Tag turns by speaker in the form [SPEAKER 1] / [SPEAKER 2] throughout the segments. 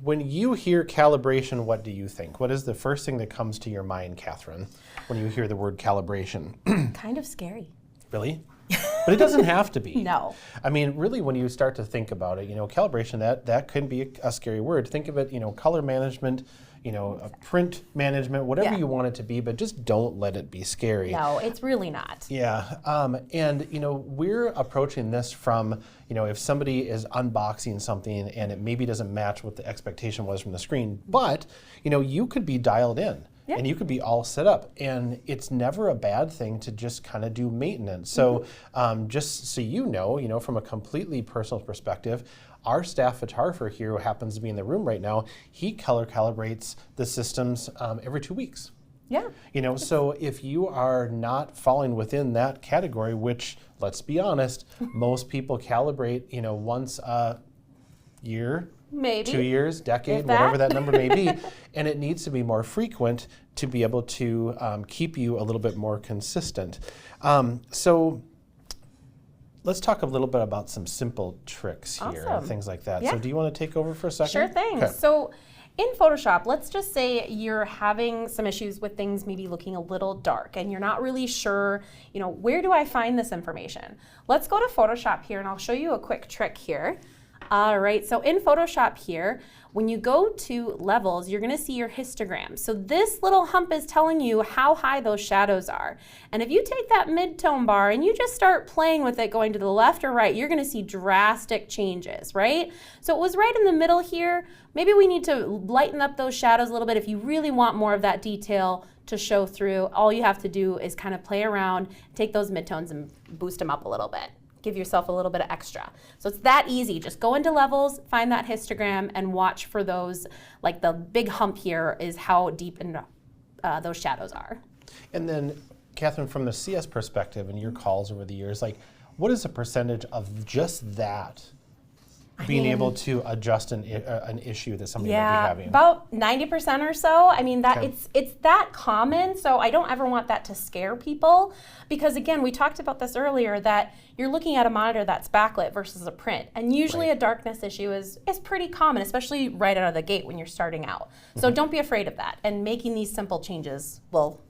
[SPEAKER 1] when you hear calibration, what do you think? What is the first thing that comes to your mind, Catherine, when you hear the word calibration?
[SPEAKER 2] Kind of scary.
[SPEAKER 1] Really? But it doesn't have to be.
[SPEAKER 2] No.
[SPEAKER 1] I mean, really, when you start to think about it, calibration, that can be a scary word. Think of it, color management, print management, whatever you want it to be, but just don't let it be scary.
[SPEAKER 2] No, it's really not.
[SPEAKER 1] Yeah, and we're approaching this from, if somebody is unboxing something and it maybe doesn't match what the expectation was from the screen, but, you could be dialed in. Yeah. And you could be all set up, and it's never a bad thing to just kind of do maintenance. So just so from a completely personal perspective, our staff photographer here, who happens to be in the room right now, he color calibrates the systems every 2 weeks.
[SPEAKER 2] Yeah.
[SPEAKER 1] So if you are not falling within that category, which, let's be honest, most people calibrate, once a year,
[SPEAKER 2] maybe
[SPEAKER 1] 2 years, decade, whatever that number may be, and it needs to be more frequent to be able to keep you a little bit more consistent. So let's talk a little bit about some simple tricks here and things like that. Yeah. So do you want to take over for a second?
[SPEAKER 2] Sure thing. Okay. So in Photoshop, let's just say you're having some issues with things maybe looking a little dark and you're not really sure, where do I find this information? Let's go to Photoshop here and I'll show you a quick trick here. All right, so in Photoshop here, when you go to levels, you're gonna see your histogram. So this little hump is telling you how high those shadows are. And if you take that mid-tone bar and you just start playing with it going to the left or right, you're gonna see drastic changes, right? So it was right in the middle here. Maybe we need to lighten up those shadows a little bit. If you really want more of that detail to show through, all you have to do is kind of play around, take those midtones and boost them up a little bit. Give yourself a little bit of extra. So it's that easy. Just go into levels, find that histogram, and watch for those, like the big hump here is how deep in those shadows are.
[SPEAKER 1] And then, Catherine, from the CS perspective and your calls over the years, what is the percentage of just that being able to adjust an issue that somebody might be having?
[SPEAKER 2] About 90% or so. I mean, it's that common, so I don't ever want that to scare people, because again, we talked about this earlier, that you're looking at a monitor that's backlit versus a print, and usually a darkness issue is pretty common, especially right out of the gate when you're starting out. So don't be afraid of that, and making these simple changes will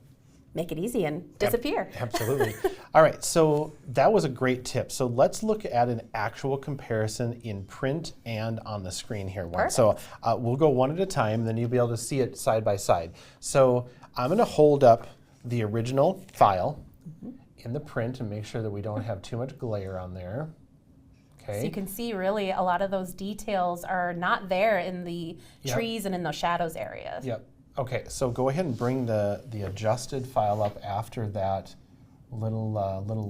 [SPEAKER 2] make it easy and disappear.
[SPEAKER 1] Absolutely. All right, so that was a great tip. So let's look at an actual comparison in print and on the screen here. So we'll go one at a time, and then you'll be able to see it side by side. So I'm going to hold up the original file in the print and make sure that we don't have too much glare on there. Okay.
[SPEAKER 2] So you can see really a lot of those details are not there in the trees and in those shadows areas.
[SPEAKER 1] Yep. Okay, so go ahead and bring the adjusted file up after that little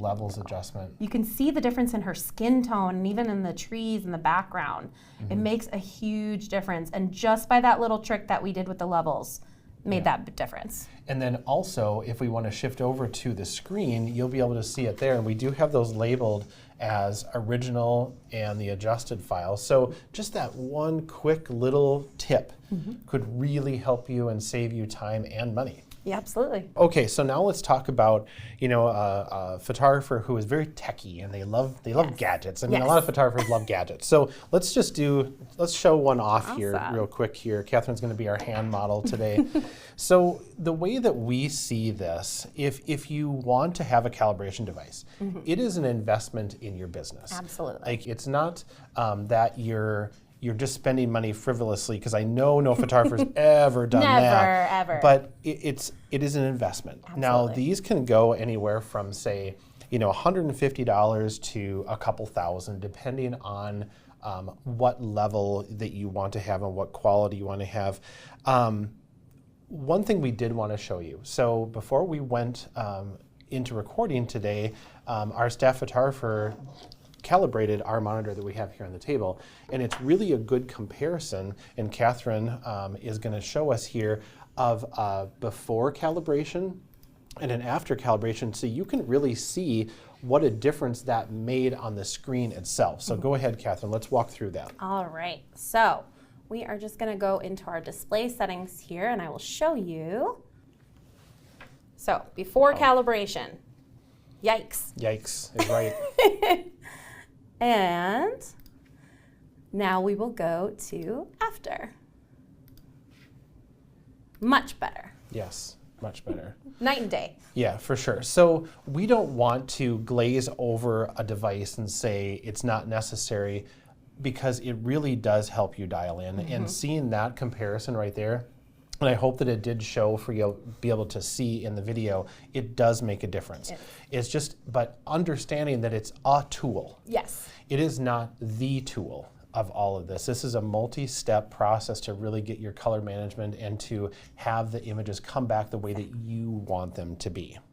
[SPEAKER 1] levels adjustment.
[SPEAKER 2] You can see the difference in her skin tone and even in the trees in the background. It makes a huge difference. And just by that little trick that we did with the levels, made that difference.
[SPEAKER 1] And then also, if we want to shift over to the screen, you'll be able to see it there. And we do have those labeled as original and the adjusted file. So just that one quick little tip could really help you and save you time and money.
[SPEAKER 2] Yeah, absolutely.
[SPEAKER 1] Okay, so now let's talk about a photographer who is very techie and they love gadgets. I mean, a lot of photographers love gadgets. So let's show one off here real quick here. Catherine's going to be our hand model today. So the way that we see this, if you want to have a calibration device, it is an investment in your business.
[SPEAKER 2] Absolutely.
[SPEAKER 1] It's not that you're just spending money frivolously, because I know no photographer's ever done that.
[SPEAKER 2] Never, ever.
[SPEAKER 1] But it is an investment.
[SPEAKER 2] Absolutely.
[SPEAKER 1] Now, these can go anywhere from, say, $150 to a couple thousand, depending on what level that you want to have and what quality you want to have. One thing we did want to show you. So before we went into recording today, our staff photographer calibrated our monitor that we have here on the table, and it's really a good comparison, and Catherine is going to show us here of before calibration and an after calibration, so you can really see what a difference that made on the screen itself. So go ahead, Catherine, let's walk through that.
[SPEAKER 2] All right, so we are just going to go into our display settings here, and I will show you. So before calibration, yikes.
[SPEAKER 1] Yikes is right.
[SPEAKER 2] And now we will go to after. Much better.
[SPEAKER 1] Yes, much better.
[SPEAKER 2] Night and day.
[SPEAKER 1] Yeah, for sure. So we don't want to glaze over a device and say it's not necessary, because it really does help you dial in. And seeing that comparison right there, and I hope that it did show for you to be able to see in the video, it does make a difference.
[SPEAKER 2] Yes.
[SPEAKER 1] It's just, but understanding that it's a tool.
[SPEAKER 2] Yes.
[SPEAKER 1] It is not the tool of all of this. This is a multi-step process to really get your color management and to have the images come back the way that you want them to be.